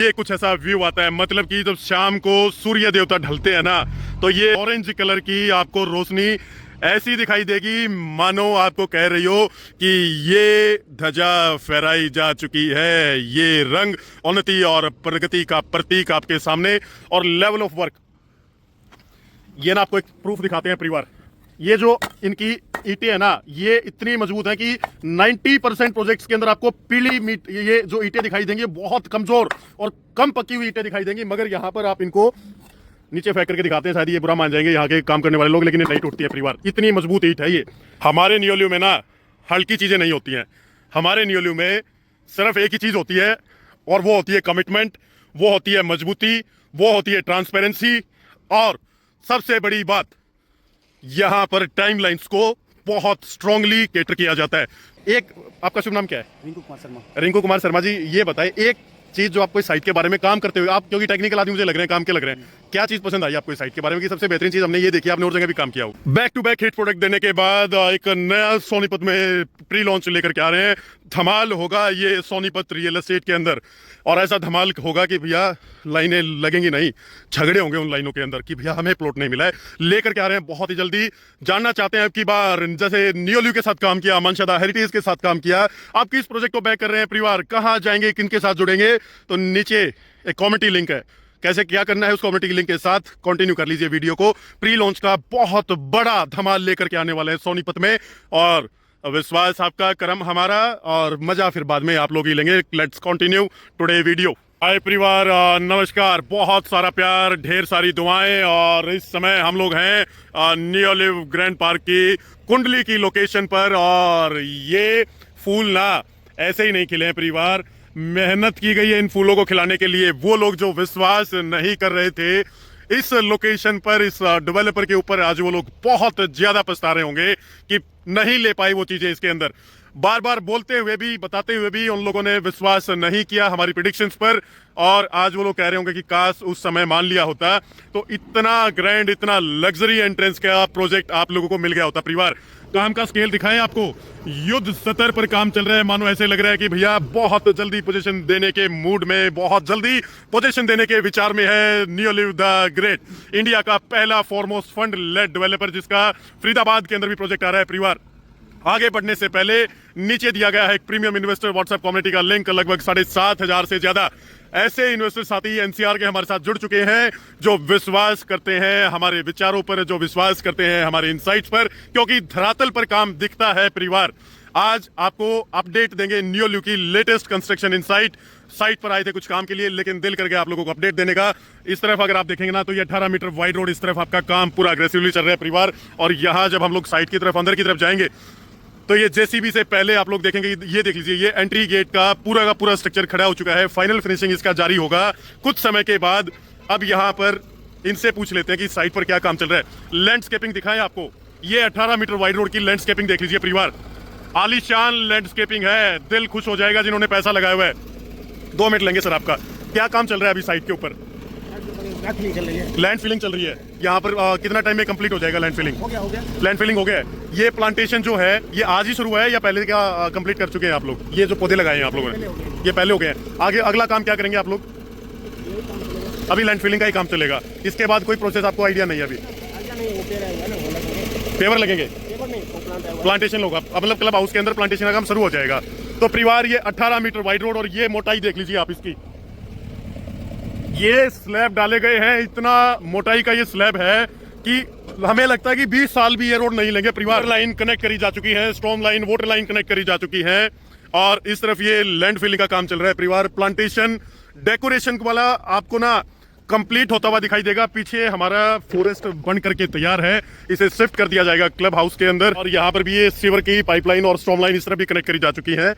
ये कुछ ऐसा व्यू आता है, मतलब कि जब शाम को सूर्य देवता ढलते हैं ना, तो ये ऑरेंज कलर की आपको रोशनी ऐसी दिखाई देगी मानो आपको कह रही हो कि ये ध्वजा फहराई जा चुकी है। ये रंग उन्नति और प्रगति का प्रतीक आपके सामने। और लेवल ऑफ वर्क, ये ना आपको एक प्रूफ दिखाते हैं परिवार। ये जो इनकी ईंटें है ना, ये इतनी मजबूत है कि 90% प्रोजेक्ट्स के अंदर आपको पीली मीट ये जो ईंटें दिखाई देंगी बहुत कमजोर और कम पकी हुई ईंटें दिखाई देंगी, मगर यहाँ पर आप इनको नीचे फेंक करके दिखाते हैं, शायद ये बुरा मान जाएंगे यहाँ के काम करने वाले लोग, लेकिन ये नहीं टूटती है परिवार। इतनी मजबूत ईंट है ये। हमारे नियोलियो में ना हल्की चीजें नहीं होती हैं। हमारे नियोलियो में सिर्फ एक ही चीज होती है, और वो होती है कमिटमेंट, वो होती है मजबूती, वो होती है ट्रांसपेरेंसी, और सबसे बड़ी बात, यहां पर टाइमलाइंस को बहुत स्ट्रांगली कैटर किया जाता है। एक आपका शुभ नाम क्या है? रिंकू कुमार शर्मा। रिंकू कुमार शर्मा जी, ये बताएं एक चीज जो आपको इस साइट के बारे में काम करते हुए, आप क्योंकि टेक्निकल आदमी मुझे लग रहे हैं, काम के लग रहे हैं, क्या चीज पसंद आई आपको इस साइट के बारे में कि सबसे बेहतरीन चीज हमने ये देखी, आपने और जगह भी काम किया हो? Back to back hit product देने के बाद एक नया सोनीपत में प्री लॉन्च लेकर के आ रहे हैं। धमाल होगा ये सोनीपत रियल एस्टेट के अंदर, और ऐसा धमाल होगा कि भैया लाइनें लगेंगी नहीं, झगड़े होंगे उन लाइनों के अंदर कि भैया हमें प्लॉट नहीं मिला है। लेकर के आ रहे हैं बहुत ही जल्दी। जानना चाहते हैं अब की बार, जैसे नियोलियो के साथ काम किया, मनशदा हेरिटेज के साथ काम किया, आप किस प्रोजेक्ट को बैक कर रहे हैं परिवार, कहाँ जाएंगे, किनके साथ जुड़ेंगे? तो नीचे एक कम्युनिटी लिंक है, कैसे क्या करना है उस कम्युनिटी लिंक के साथ कंटिन्यू कर लीजिए वीडियो को। प्री लॉन्च का बहुत बड़ा धमाल लेकर के आने वाले हैं सोनीपत में, और विश्वास आपका, कर्म हमारा, और मजा फिर बाद में आप लोग ही लेंगे। Let's continue today video. Hi परिवार, नमस्कार, बहुत सारा प्यार, ढेर सारी दुआएं। और इस समय हम लोग हैं नियोलियो ग्रैंड पार्क की कुंडली की लोकेशन पर, और ये फूल ना ऐसे ही नहीं खिले हैं परिवार, मेहनत की गई है इन फूलों को खिलाने के लिए। वो लोग जो विश्वास नहीं कर रहे थे इस लोकेशन पर, इस डेवलपर के ऊपर, आज वो लोग बहुत ज्यादा पछता रहे होंगे कि नहीं ले पाई वो चीजें इसके अंदर। बार बार बोलते हुए भी, बताते हुए भी उन लोगों ने विश्वास नहीं किया हमारी प्रेडिक्शंस पर, और आज वो लोग कह रहे होंगे कि काश उस समय मान लिया होता तो इतना ग्रैंड, इतना लग्जरी एंट्रेंस का प्रोजेक्ट आप लोगों को मिल गया होता। परिवार, काम का स्केल दिखाएं आपको, युद्ध स्तर पर काम चल रहा है। मानो ऐसे लग रहा है कि भैया बहुत जल्दी पोजीशन देने के मूड में, बहुत जल्दी पोजीशन देने के विचार में है नियोलियो द ग्रेट, इंडिया का पहला फॉरमोस्ट फंड लेड डेवलपर, जिसका फरीदाबाद के अंदर भी प्रोजेक्ट आ रहा है। परिवार, आगे बढ़ने से पहले नीचे दिया गया है एक प्रीमियम इन्वेस्टर व्हाट्सएप कम्युनिटी का लिंक। लगभग 7,500 से ज्यादा ऐसे इन्वेस्टर साथी एनसीआर के हमारे साथ जुड़ चुके हैं, जो विश्वास करते हैं हमारे विचारों पर, जो विश्वास करते हैं हमारे इनसाइट्स पर, क्योंकि धरातल पर काम दिखता है। परिवार, आज आपको अपडेट देंगे नियोलियो की लेटेस्ट कंस्ट्रक्शन इनसाइट। साइट पर आए थे कुछ काम के लिए, लेकिन दिल करके आप लोगों को अपडेट देने का। इस तरफ अगर आप देखेंगे ना, तो ये 18 मीटर वाइड रोड, इस तरफ आपका काम पूरा अग्रेसिवली चल रहा है परिवार। और यहाँ जब हम लोग साइट की तरफ, अंदर की तरफ जाएंगे, तो ये जेसीबी से पहले आप लोग देखेंगे, ये देख लीजिए, ये एंट्री गेट का पूरा स्ट्रक्चर खड़ा हो चुका है। फाइनल फिनिशिंग इसका जारी होगा कुछ समय के बाद। अब यहाँ पर इनसे पूछ लेते हैं कि साइट पर क्या काम चल रहा है। लैंडस्केपिंग दिखाएं आपको, ये 18 मीटर वाइड रोड की लैंडस्केपिंग देख लीजिए परिवार। आलीशान लैंडस्केपिंग है, दिल खुश हो जाएगा जिन्होंने पैसा लगाया हुआ है। 2 मिनट लेंगे सर आपका। क्या काम चल रहा है अभी साइट के ऊपर? लैंड फिलिंग चल रही है यहाँ पर। कितना टाइम में कंप्लीट हो जाएगा लैंड फिलिंग? हो गया। लैंड फिलिंग हो गया है। ये प्लांटेशन जो है, ये आज ही शुरू हुआ है या पहले क्या कंप्लीट कर चुके हैं आप लोग? ये जो पौधे लगाए हैं आप लोगों ने, ये पहले हो गए हैं। आगे अगला काम क्या करेंगे आप लोग? अभी लैंड फिलिंग का ही काम चलेगा, इसके बाद कोई प्रोसेस आपको आइडिया नहीं है अभी? पेवर लगेंगे, प्लांटेशन होगा, मतलब क्लब हाउस के अंदर प्लांटेशन का काम शुरू हो जाएगा। तो परिवार, ये 18 मीटर वाइड रोड, और ये मोटाई देख लीजिए आप इसकी। ये स्लैब डाले गए हैं, इतना मोटाई का ये स्लैब है कि हमें लगता है कि 20 साल भी ये रोड नहीं लेंगे। परिवार, लाइन कनेक्ट करी जा चुकी है, storm line, water line connect करी जा चुकी है, और इस तरफ ये लैंड फिलिंग का काम चल रहा है। परिवार, प्लांटेशन डेकोरेशन वाला आपको ना कंप्लीट होता हुआ दिखाई देगा। पीछे हमारा फॉरेस्ट बन करके तैयार है, इसे शिफ्ट कर दिया जाएगा क्लब हाउस के अंदर। और यहाँ पर भी ये सीवर की पाइपलाइन और स्टॉर्म लाइन इस तरफ भी कनेक्ट करी जा चुकी है,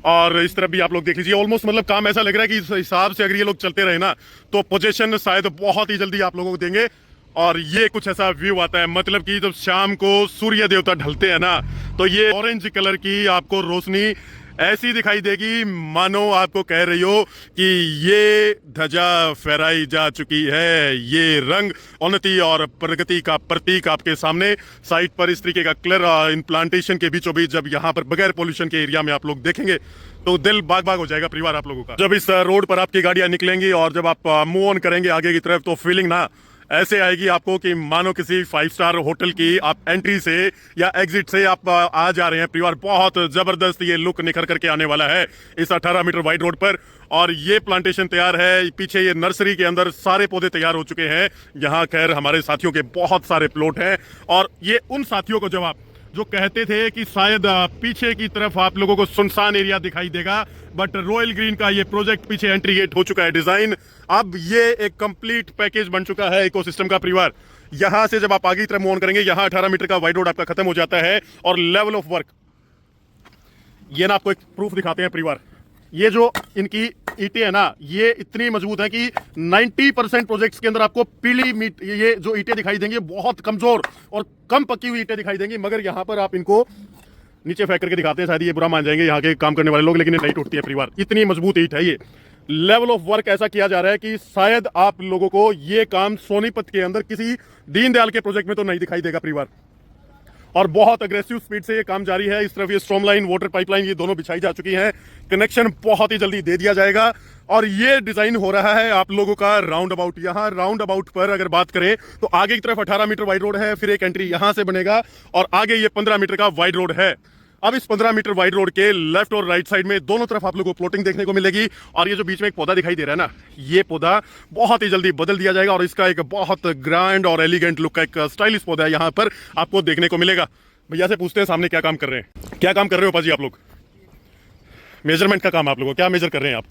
और इस तरफ भी आप लोग देख लीजिए। ऑलमोस्ट मतलब काम ऐसा लग रहा है कि इस हिसाब से अगर ये लोग चलते रहे ना, तो पोजीशन शायद बहुत ही जल्दी आप लोगों को देंगे। और ये कुछ ऐसा व्यू आता है, मतलब कि जब शाम को सूर्य देवता ढलते हैं ना, तो ये ऑरेंज कलर की आपको रोशनी ऐसी दिखाई देगी मानो आपको कह रही हो कि ये ध्वजा फहराई जा चुकी है, ये रंग उन्नति और प्रगति का प्रतीक आपके सामने साइट पर इस तरीके का क्लियर इन प्लांटेशन के बीचों बीच जब यहाँ पर बगैर पोल्यूशन के एरिया में आप लोग देखेंगे तो दिल बाग बाग हो जाएगा परिवार आप लोगों का। जब इस रोड पर आपकी गाड़ियां निकलेंगी और जब आप मूव ऑन करेंगे आगे की तरफ तो फीलिंग ना ऐसे आएगी आपको कि मानो किसी 5 स्टार होटल की आप एंट्री से या एग्जिट से आप आ जा रहे हैं परिवार। बहुत जबरदस्त ये लुक निखर करके आने वाला है इस 18 मीटर वाइड रोड पर। और ये प्लांटेशन तैयार है, पीछे ये नर्सरी के अंदर सारे पौधे तैयार हो चुके हैं। यहाँ खैर हमारे साथियों के बहुत सारे प्लॉट हैं और ये उन साथियों को जब आप जो कहते थे कि शायद पीछे की तरफ आप लोगों को सुनसान एरिया दिखाई देगा, बट रॉयल ग्रीन का ये प्रोजेक्ट पीछे एंट्री गेट हो चुका है डिजाइन। अब ये एक कंप्लीट पैकेज बन चुका है इकोसिस्टम का परिवार। यहां से जब आप आगे की तरफ मूव ऑन करेंगे, यहां 18 मीटर का वाइड रोड आपका खत्म हो जाता है और लेवल ऑफ वर्क ये ना आपको एक प्रूफ दिखाते हैं परिवार। ये जो इनकी ईंटें है ना, ये इतनी मजबूत है कि 90% प्रोजेक्ट्स के अंदर आपको पीली मीट ये जो ईंटें दिखाई देंगी बहुत कमजोर और कम पकी हुई ईंटें दिखाई देंगी, मगर यहाँ पर आप इनको नीचे फेंक करके दिखाते हैं, शायद ये बुरा मान जाएंगे यहाँ के काम करने वाले लोग, लेकिन ये नहीं टूटती है परिवार। इतनी मजबूत ईंट है ये। लेवल ऑफ वर्क ऐसा किया जा रहा है कि शायद आप लोगों को ये काम सोनीपत के अंदर किसी दीनदयाल के प्रोजेक्ट में तो नहीं दिखाई देगा परिवार। और बहुत अग्रेसिव स्पीड से ये काम जारी है। इस तरफ ये स्ट्रॉम लाइन, वाटर पाइपलाइन ये दोनों बिछाई जा चुकी हैं। कनेक्शन बहुत ही जल्दी दे दिया जाएगा और ये डिजाइन हो रहा है आप लोगों का राउंड अबाउट। यहाँ राउंड अबाउट पर अगर बात करें तो आगे की तरफ 18 मीटर वाइड रोड है, फिर एक एंट्री यहां से बनेगा और आगे ये 15 मीटर का वाइड रोड है। अब इस 15 मीटर वाइड रोड के लेफ्ट और राइट साइड में दोनों तरफ आप लोगों को प्लॉटिंग देखने को मिलेगी। और ये जो बीच में एक पौधा दिखाई दे रहा है ना, ये पौधा बहुत ही जल्दी बदल दिया जाएगा और इसका एक बहुत ग्रैंड और एलिगेंट लुक का एक स्टाइलिश पौधा है यहाँ पर आपको देखने को मिलेगा। भैया से पूछते हैं सामने क्या काम कर रहे हैं, क्या काम कर रहे हो पाजी आप लोग? मेजरमेंट का काम आप लोगों, क्या मेजर कर रहे हैं आप?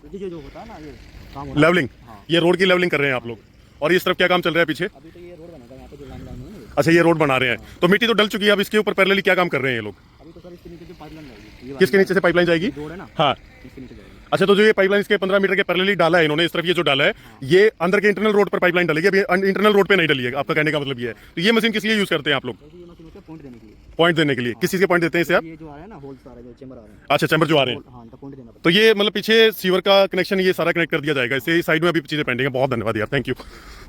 जो होता है ना ये काम लेवलिंग। हाँ। ये रोड की लेवलिंग कर रहे हैं आप लोग। और इस तरफ क्या काम चल रहा है पीछे? अभी तो ये रोड बनेगा यहाँ पे जो लाइन लाइन है। अच्छा, ये रोड बना रहे हैं। हाँ। तो मिट्टी तो डल चुकी है, अब इसके ऊपर पैरेलली क्या काम कर रहे हैं ये लोग? अभी तो सर इसके नीचे जो पाइपलाइन जाएगी। किसके नीचे से पाइपलाइन जाएगी? रोड है ना, हाँ इसके नीचे जाएगी। अच्छा, तो जो ये पाइपलाइन इसके 15 मीटर के पैरेलली डाला है इन्होंने, इस तरफ ये जो डाला है, ये अंदर के इंटरनल रोड पर पाइपलाइन डलेगी, अभी इंटरनल रोड पे नहीं डली है। आपका कहने का मतलब ये है। तो ये मशीन किस लिए यूज करते हैं आप लोग? पॉइंट देने के लिए। पॉइंट देने के लिए? किस चीज के पॉइंट देते हैं इसे आप? ये जो आ रहा है ना, होल्स आ रहे हैं, चेंबर आ रहे हैं। अच्छा, चैम्बर जो आ रहे हैं। हाँ, तो पॉइंट देना पड़ता तो ये मतलब पीछे सीवर का कनेक्शन ये सारा कनेक्ट कर दिया जाएगा। इससे साइड में अभी चीजें पेंडिंग है। बहुत धन्यवाद यार, थैंक यू।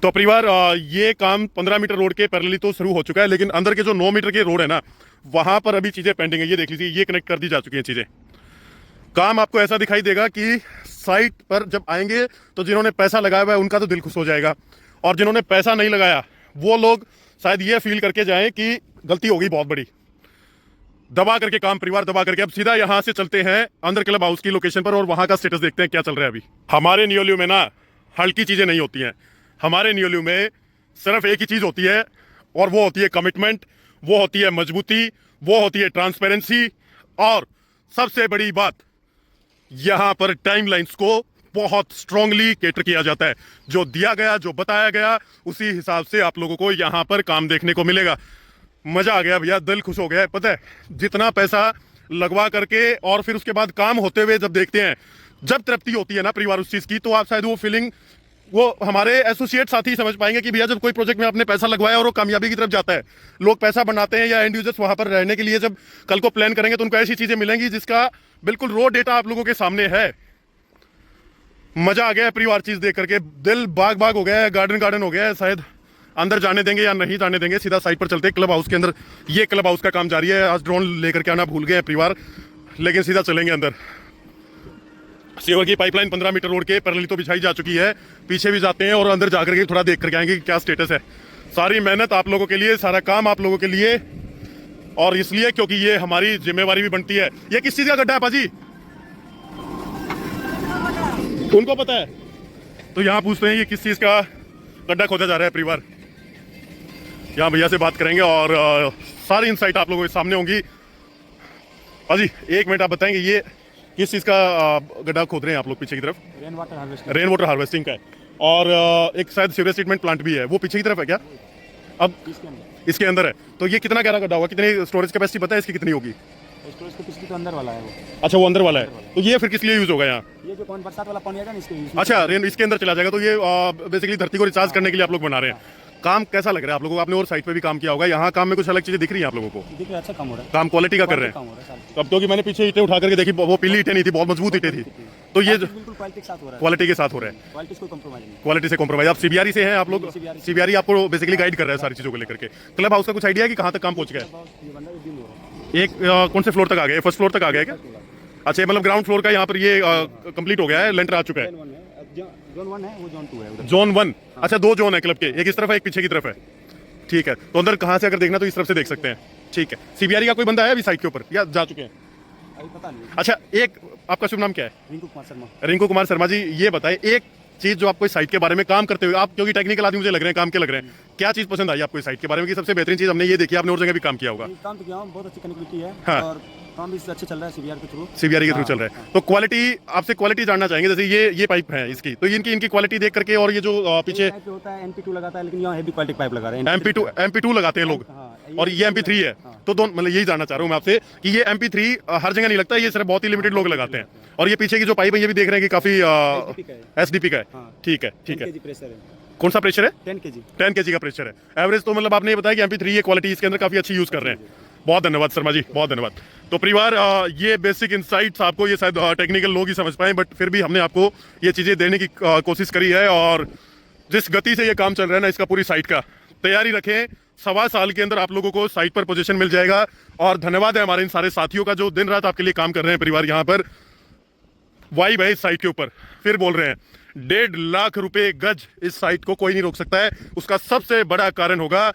तो परिवार ये काम 15 मीटर रोड के पैरेलली तो शुरू हो चुका है, लेकिन अंदर के जो 9 मीटर के रोड है ना, वहां पर अभी चीजें पेंडिंग है। ये देख लीजिए, ये कनेक्ट कर दी जा चुकी है चीजें। काम आपको ऐसा दिखाई देगा कि साइट पर जब आएंगे तो जिन्होंने पैसा लगाया हुआ है उनका तो दिल खुश हो जाएगा, और जिन्होंने पैसा नहीं लगाया वो लोग शायद ये फील करके जाएं कि गलती हो गई बहुत बड़ी। दबा करके काम परिवार, दबा करके। अब सीधा यहां से चलते हैं अंदर क्लब हाउस की लोकेशन पर और वहां का स्टेटस देखते हैं क्या चल रहा है अभी। हमारे नियोलियो में ना हल्की चीजें नहीं होती हैं। हमारे नियोलियो में सिर्फ एक ही चीज होती है और वो होती है कमिटमेंट, वो होती है मजबूती, वो होती है ट्रांसपेरेंसी, और सबसे बड़ी बात यहां पर टाइमलाइंस को बहुत स्ट्रांगली केटर किया जाता है। जो दिया गया, जो बताया गया, उसी हिसाब से आप लोगों को यहां पर काम देखने को मिलेगा। मजा आ गया भैया, दिल खुश हो गया। पता है, जितना पैसा लगवा करके और फिर उसके बाद काम होते हुए जब देखते हैं, जब तृप्ति होती है ना परिवार उस चीज की, तो आप शायद वो फीलिंग वो हमारे एसोसिएट साथी समझ पाएंगे कि भैया जब कोई प्रोजेक्ट में आपने पैसा लगवाया और वो कामयाबी की तरफ जाता है, लोग पैसा बनाते हैं या एंड यूजर्स वहां पर रहने के लिए जब कल को प्लान करेंगे तो उनको ऐसी चीजें मिलेंगी जिसका बिल्कुल रॉ डेटा आप लोगों के सामने है। मजा आ गया है परिवार चीज देख करके, दिल बाग बाग हो गया है, गार्डन गार्डन हो गया है। शायद अंदर जाने देंगे या नहीं जाने देंगे, सीधा साइड पर चलते हैं क्लब हाउस के अंदर। ये क्लब हाउस का काम जारी है। आज ड्रोन लेकर के आना भूल गए परिवार, लेकिन सीधा चलेंगे अंदर। सीवर की पाइपलाइन 15 मीटर रोड के पैरेलली तो बिछाई जा चुकी है, पीछे भी जाते हैं और अंदर जाकर के थोड़ा देख करके आएंगे कि क्या स्टेटस है। सारी मेहनत आप लोगों के लिए, सारा काम आप लोगों के लिए, और इसलिए क्योंकि ये हमारी जिम्मेवारी भी बनती है। ये किस चीज का गड्ढा है पाजी? उनको पता है, तो यहाँ पूछते हैं ये किस चीज का गड्ढा खोदा जा रहा है परिवार। यहाँ भैया से बात करेंगे और सारी इनसाइट आप लोगों के सामने होंगी। पाजी एक मिनट, आप बताएंगे ये किस चीज का गड्ढा खोद रहे हैं आप लोग पीछे की तरफ? रेन वाटर हार्वेस्टिंग का है। और एक शायद सीवरेज ट्रीटमेंट प्लांट भी है, वो पीछे की तरफ है क्या? अब इसके अंदर है। तो ये कितना गहरा गड्ढा होगा, कितनी स्टोरेज कैपेसिटी पता है इसकी कितनी होगी? स्टोरेज कैपेसिटी तो अंदर वाला है वो। अच्छा, वो अंदर वाला है। तो ये फिर किस लिए यूज होगा यहाँ? ये जो बरसात वाला पानी आएगा ना, इसके यूज। अच्छा, रेन इसके अंदर चला जाएगा। तो ये बेसिकली धरती को रिचार्ज करने के लिए आप लोग बना रहे हैं। काम कैसा लग रहा है आप लोगों को? आपने और साइट पे भी काम किया होगा, यहाँ काम में कुछ अलग चीजें दिख रही हैं आप लोगों को? देखिए अच्छा काम हो रहा है, काम क्वालिटी का कर रहे काम हैं? हो रहा है साल। तो अब क्योंकि मैंने पीछे ईंटें उठा करके देखी, वो पीली ईंटें नहीं थी, बहुत मजबूत ईंटें थी, तो ये बिल्कुल क्वालिटी के साथ हो रहा है, क्वालिटी के साथ हो रहा है, क्वालिटी को कॉम्प्रोमाइज नहीं। क्वालिटी से कॉम्प्रोमाइज। आप सीबीआरई से हैं आप लोग? सीबीआरई आपको बेसिकली गाइड कर रहा है सारी चीजों को लेकर के। क्लब हाउस का कुछ आइडिया है कि कहाँ तक काम पहुंच गया है? ये बंदा ये बिल हो रहा है, एक कौन से फ्लोर तक आ गया? फर्स्ट फ्लोर तक आ गया है क्या? अच्छा, मतलब ग्राउंड फ्लोर का यहाँ पर ये कंप्लीट हो गया है, लेंटर आ चुका है। जोन 1 है, वो जोन 2 है उधर। जोन 1, अच्छा 2 जोन है क्लब के, एक इस तरफ है एक पीछे की तरफ है। ठीक है, तो अंदर कहाँ से अगर देखना तो इस तरफ से देख सकते हैं। ठीक है, सीबीआरई का कोई बंदा है अभी साइट के ऊपर या जा चुके हैं? अभी पता नहीं। अच्छा, एक आपका शुभ नाम क्या है? रिंकू कुमार शर्मा। रिंकू कुमार शर्मा जी, ये बताएं एक चीज जो आपको इस साइट के बारे में काम करते हुए, आप क्योंकि टेक्निकल आदमी मुझे लग रहे हैं, काम के लग रहे हैं, क्या चीज पसंद आई आपको इस साइट के बारे में? कि सबसे बेहतरीन चीज हमने ये देखी, आपने और जगह भी काम किया होगा। काम तो किया हूँ, बहुत अच्छी कनेक्टिविटी है। हाँ। और काम भी अच्छे चल रहा है सीबीआर के थ्रू। सीबीआरई के थ्रू चल रहा है, तो क्वालिटी, आपसे क्वालिटी जानना चाहेंगे। जैसे ये पाइप है इसकी, तो इनकी क्वालिटी देख करके, और ये जो पीछे टाइप पे होता है NP2 लगाता है, लेकिन यहाँ हेवी क्वालिटी पाइप लगा रहे हैं। MP2 लगाते हैं लोग, हाँ, और ये MP3 है। तो दोनों, मतलब यही जानना चाह रहा हूँ मैं आपसे कि ये MP3 हर जगह नहीं लगता, ये सिर्फ बहुत ही लिमिटेड लोग लगाते हैं। और ये पीछे की जो पाइप है, ये भी देख रहे हैं कि काफी SDP का है। ठीक है, ठीक है। 10 kg प्रेशर है, कौन सा प्रेशर है? 10 kg। 10 kg का प्रेशर है एवरेज। तो मतलब आपने ये बताया कि MP3 ये क्वालिटी इसके अंदर काफी अच्छी यूज कर रहे हैं। बहुत धन्यवाद शर्मा जी, बहुत धन्यवाद। तो परिवार, ये बेसिक इनसाइट्स आपको ये शायद टेक्निकल लोग ही समझ पाए, बट फिर भी हमने आपको ये चीजें देने की कोशिश करी है। और जिस गति से ये काम चल रहा है ना, इसका पूरी साइट का तैयारी रखें, 1.25 साल के अंदर आप लोगों को साइट पर पोजीशन मिल जाएगा। और धन्यवाद है हमारे इन सारे साथियों का जो दिन रात आपके लिए काम कर रहे हैं। परिवार यहाँ पर वाइब है इस साइट के ऊपर, फिर बोल रहे हैं 1.5 लाख रुपए गज इस साइट को कोई नहीं रोक सकता है। उसका सबसे बड़ा कारण होगा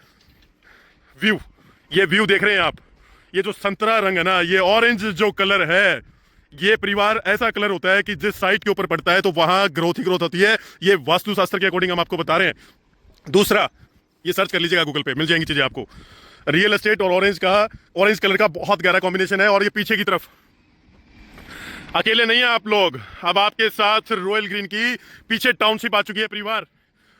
व्यू। ये व्यू देख रहे हैं आप, ये जो संतरा रंग है ना, ये ऑरेंज जो कलर है, ये परिवार ऐसा कलर होता है कि जिस साइट के ऊपर पड़ता है तो वहां ग्रोथ ही ग्रोथ होती है। ये वास्तुशास्त्र के अकॉर्डिंग हम आपको बता रहे हैं। दूसरा, ये सर्च कर लीजिएगा गूगल पे, मिल जाएंगी चीजें आपको। रियल एस्टेट और ऑरेंज कलर का बहुत गहरा कॉम्बिनेशन है। और ये पीछे की तरफ, अकेले नहीं है आप लोग, अब आपके साथ रॉयल ग्रीन की पीछे टाउनशिप आ चुकी है परिवार।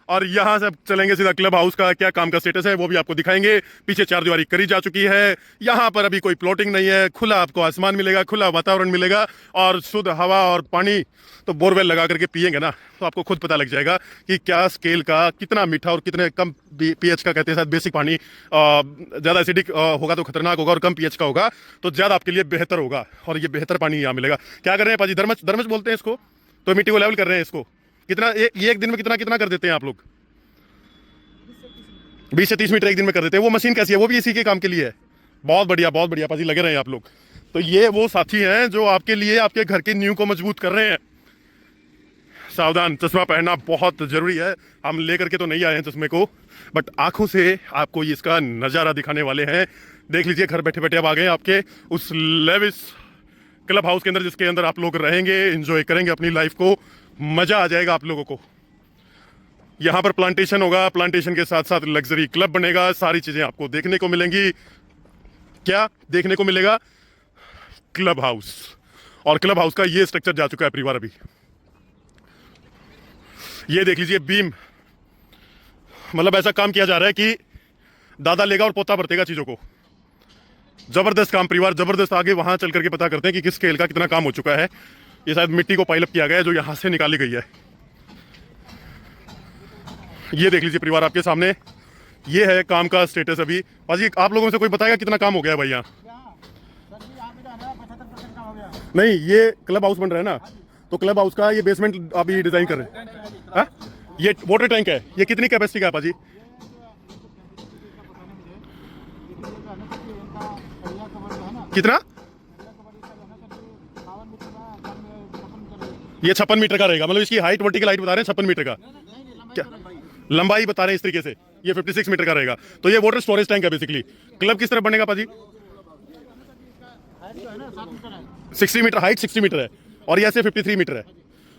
और यहां से चलेंगे सीधा क्लब हाउस का क्या काम का स्टेटस है वो भी आपको दिखाएंगे। पीछे 4 दीवारी करी जा चुकी है, यहां पर अभी कोई प्लॉटिंग नहीं है, खुला आपको आसमान मिलेगा, खुला वातावरण मिलेगा और शुद्ध हवा और पानी। तो बोरवेल लगा करके पिएंगे ना, तो आपको खुद पता लग जाएगा कि क्या स्केल का, कितना मीठा और कितने कम pH का, कहते हैं शायद बेसिक पानी, ज़्यादा एसिडिक होगा तो खतरनाक होगा, और कम pH का होगा तो ज़्यादा आपके लिए बेहतर होगा। और ये बेहतर पानी यहाँ मिलेगा। क्या कर रहे हैं पाजी? धर्मच बोलते हैं इसको। तो मिट्टी को लेवल कर रहे हैं इसको। कितना ये एक दिन में कितना कर देते हैं आप लोग? 20 से 30 मीटर एक दिन में कर देते हैं। वो मशीन कैसी है? वो भी इसी के काम के लिए है। बहुत बढ़िया पाजी, लगे रहे हैं आप लोग। तो ये वो साथी हैं जो आपके लिए आपके घर की नींव को मजबूत कर रहे हैं। सावधान, चश्मा पहनना बहुत जरूरी है। हम लेकर के तो नहीं आए हैं चश्मे को, बट आंखों से आपको इसका नज़ारा दिखाने वाले हैं। देख लीजिए, घर बैठे बैठे अब आ गए आपके उस लेविस क्लब हाउस के अंदर, जिसके अंदर आप लोग रहेंगे, एंजॉय करेंगे अपनी लाइफ को, मजा आ जाएगा आप लोगों को। यहाँ पर प्लांटेशन होगा, प्लांटेशन के साथ साथ लग्जरी क्लब बनेगा, सारी चीजें आपको देखने को मिलेंगी। क्या देखने को मिलेगा? Club house. और क्लब हाउस का ये स्ट्रक्चर जा चुका है परिवार अभी। ये देख लीजिए बीम, मतलब ऐसा काम किया जा रहा है कि दादा लेगा और पोता बरतेगा चीजों को। जबरदस्त काम परिवार, जबरदस्त। आगे वहां चल करके पता करते हैं कि किस स्केल का कितना काम हो चुका है। ये शायद मिट्टी को पाइल अप किया गया है जो यहां से निकाली गई है। ये देख लीजिए परिवार आपके सामने, ये है काम का स्टेटस अभी। बाजी, आप लोगों में से कोई बताएगा कितना काम हो गया है भाई यहाँ? नहीं, ये क्लब हाउस बन रहा है ना, तो क्लब हाउस का ये बेसमेंट अभी डिजाइन कर रहे हैं। हाँ? ये वाटर टैंक है, ये कितनी कैपेसिटी का है पाजी? कितना? ये 56 मीटर का रहेगा, मतलब इसकी हाइट, वर्टिकल हाइट बता रहे हैं 56 मीटर का। क्या लंबाई बता रहे हैं इस तरीके से? ये 56 मीटर का रहेगा। तो ये वाटर स्टोरेज टैंक है बेसिकली। क्लब किस तरह बनेगा पाजी? 60 मीटर हाइट, 60 मीटर है, और ये ऐसे 53 मीटर है।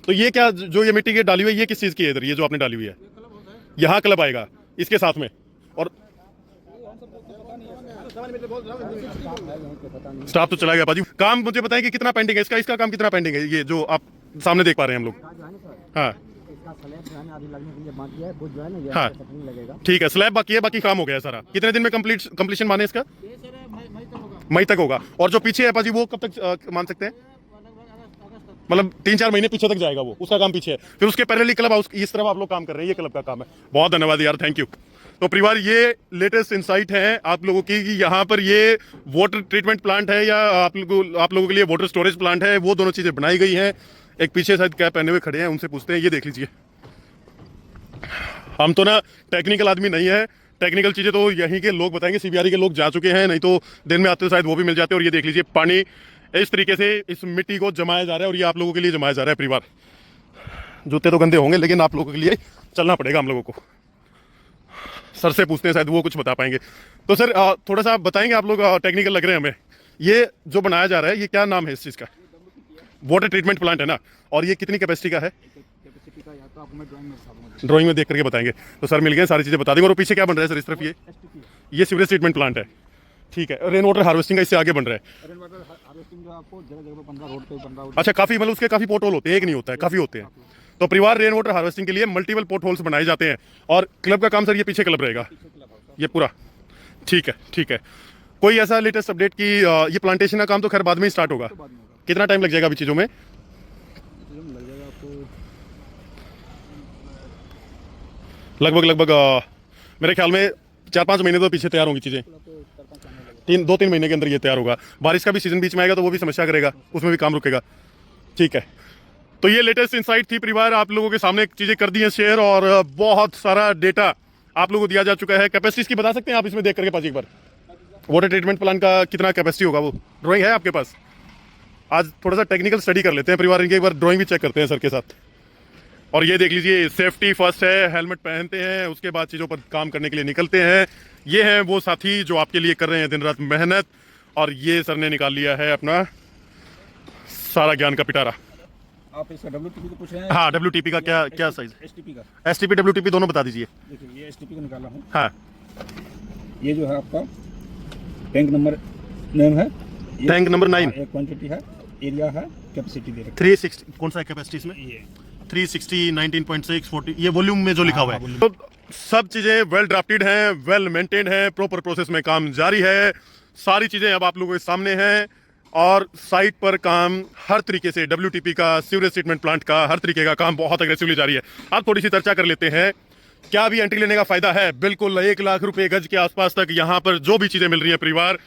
तो ये क्या, जो ये मिट्टी की डाली हुई है, ये किस चीज की है इधर? ये जो आपने डाली हुई है, यहाँ क्लब आएगा इसके साथ में। और स्टाफ तो चला गया पाजी। काम मुझे बताएं कि कितना पेंडिंग है इसका काम कितना पेंडिंग है? ये जो आप सामने देख पा रहे हैं हम लोग। हाँ हाँ, ठीक है, स्लैब बाकी है, बाकी काम हो गया है सारा। कितने दिन में कंप्लीशन माने इसका? मई तक होगा। और जो पीछे है पाजी, वो कब तक मान सकते हैं? मतलब 3-4 महीने पीछे तक जाएगा वो, उसका काम पीछे है। फिर उसके पहले क्लब हाउस इस तरफ आप लोग काम कर रहे हैं, ये क्लब का काम है। बहुत धन्यवाद यार, थैंक यू। तो परिवार ये लेटेस्ट इंसाइट है आप लोगों की कि यहाँ पर ये वाटर ट्रीटमेंट प्लांट है या आप लोगों के लिए वाटर स्टोरेज प्लांट है, वो दोनों चीज़ें बनाई गई हैं। एक पीछे शायद कैप पहने हुए खड़े हैं, उनसे पूछते हैं। ये देख लीजिए, हम तो ना टेक्निकल आदमी नहीं है, टेक्निकल चीज़ें तो यहीं के लोग बताएंगे, सीबीआरई के लोग जा चुके हैं, नहीं तो दिन में आते तो शायद वो भी मिल जाते। और ये देख लीजिए, पानी इस तरीके से इस मिट्टी को जमाया जा रहा है और ये आप लोगों के लिए जमाया जा रहा है। परिवार जूते तो गंदे होंगे, लेकिन आप लोगों के लिए चलना पड़ेगा हम लोगों को। सर से पूछते हैं, शायद वो कुछ बता पाएंगे। तो सर थोड़ा सा आप बताएंगे, आप लोग टेक्निकल लग रहे हैं हमें, ये जो बनाया जा रहा है ये क्या नाम है इस चीज़ का? वाटर ट्रीटमेंट प्लांट है ना, और ये कितनी कैपेसिटी का है? कैपेसिटी का या तो आपको मैं ड्राइंग में देख करके बताएंगे। तो सर मिल गए, सारी चीज़ें बता देंगे। और पीछे क्या बन रहा है सर इस तरफ? ये सीवरेज ट्रीटमेंट प्लांट है, ठीक है। रेन वाटर हार्वेस्टिंग का इससे आगे बन रहा है। रेन वाटर हार्वेस्टिंग जो आपको जगह जगह पर 15 रोड पे 15 अच्छा, काफ़ी मतलब उसके काफ़ी पोर्ट होल होते हैं, एक नहीं होता है, काफ़ी होते हैं। तो परिवार रेन वाटर हार्वेस्टिंग के लिए मल्टीपल पोर्ट होल्स बनाए जाते हैं। और क्लब का काम सर ये पीछे क्लब रहेगा ये पूरा, ठीक है ठीक है। कोई ऐसा लेटेस्ट अपडेट कि ये प्लांटेशन का काम तो खैर बाद में ही स्टार्ट होगा? कितना टाइम लग जाएगा अभी चीज़ों में? लग जाएगा आपको लगभग मेरे ख्याल में 4-5 महीने तो पीछे तैयार होंगी चीज़ें। 2-3 महीने के अंदर ये तैयार होगा। बारिश का भी सीजन बीच में आएगा तो वो भी समस्या करेगा, उसमें भी काम रुकेगा, ठीक है। तो ये लेटेस्ट इंसाइट थी परिवार, आप लोगों के सामने चीज़ें कर दी हैं शेयर, और बहुत सारा डेटा आप लोगों को दिया जा चुका है। कैपेसिटीज की बता सकते हैं आप इसमें देख करके पास एक बार? वाटर ट्रीटमेंट प्लांट का कितना कैपेसिटी होगा, वो ड्राइंग है आपके पास? आज थोड़ा सा टेक्निकल स्टडी कर लेते हैं परिवार, इनके एक बार ड्राइंग भी चेक करते हैं सर के साथ। और ये देख लीजिए, सेफ्टी फर्स्ट है, हेलमेट पहनते हैं, उसके बाद चीज़ों पर काम करने के लिए निकलते हैं। ये हैं वो साथी जो आपके लिए कर रहे हैं दिन रात मेहनत। और ये सर ने निकाल लिया है अपना सारा ज्ञान का पिटारा। आप इसका WTP को पूछ रहे हैं? हाँ, WTP का क्या साइज? STP का। STP WTP दोनों बता दीजिए। देखिए ये STP का निकाला हूँ। हाँ, ये जो है आपका टैंक नंबर 9 है। Tank number 9। एक क्वांटिटी है, एरिया है, कैपेसिटी दे रखी 360 कौन सा है कैपेसिटी इसमें? है। ये 360, 19.6, 40, ये वॉल्यूम में जो लिखा हुआ है। तो सब चीज़ें वेल ड्राफ्टेड हैं, वेल मेंटेन्ड हैं, प्रॉपर प्रोसेस में काम जारी है। सारी चीज़ें अब आप लोगों के सामने हैं, और साइट पर काम हर तरीके से WTP का, सीवरेज ट्रीटमेंट प्लांट का, हर तरीके का काम बहुत अग्रेसिवली जारी है। अब थोड़ी सी चर्चा कर लेते हैं, क्या भी एंट्री लेने का फायदा है? बिल्कुल 1 लाख रुपए गज के आसपास तक यहाँ पर जो भी चीज़ें मिल रही हैं परिवार,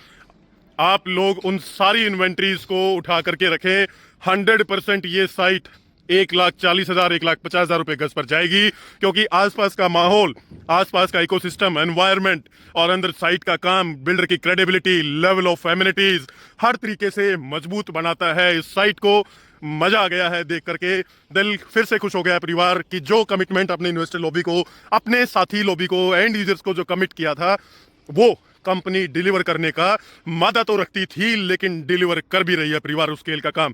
आप लोग उन सारी इन्वेंट्रीज को उठा करके रखें। 100% ये साइट 1,40,000, 1,50,000 रुपए गज पर जाएगी, क्योंकि आसपास का माहौल, आसपास का इकोसिस्टम, एनवायरनमेंट, और अंदर साइट का काम बिल्डर की क्रेडिबिलिटी, लेवल ऑफ एमिनिटीज हर तरीके से मजबूत बनाता है इस साइट को। मजा आ गया है देख करके, दिल फिर से खुश हो गया है परिवार कि जो कमिटमेंट अपने इन्वेस्टर लॉबी को, अपने साथी लॉबी को, एंड यूजर्स को जो कमिट किया था, वो कंपनी डिलीवर करने का मादा तो रखती थी, लेकिन डिलीवर कर भी रही है परिवार उस स्केल का काम।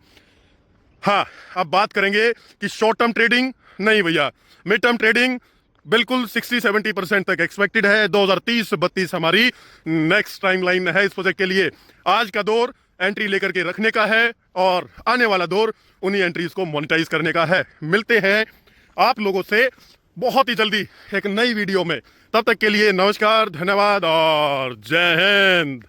हाँ, अब बात करेंगे कि शॉर्ट टर्म ट्रेडिंग नहीं भैया, मिड टर्म ट्रेडिंग बिल्कुल 60-70% तक एक्सपेक्टेड है। 2030-32 हमारी नेक्स्ट टाइमलाइन है इस प्रोजेक्ट के लिए। आज का दौर एंट्री लेकर के रखने का है, और आने वाला दौर उन्हीं एंट्रीज को मोनेटाइज करने का है। मिलते हैं आप लोगों से बहुत ही जल्दी एक नई वीडियो में, तब तक के लिए नमस्कार, धन्यवाद और जय हिंद।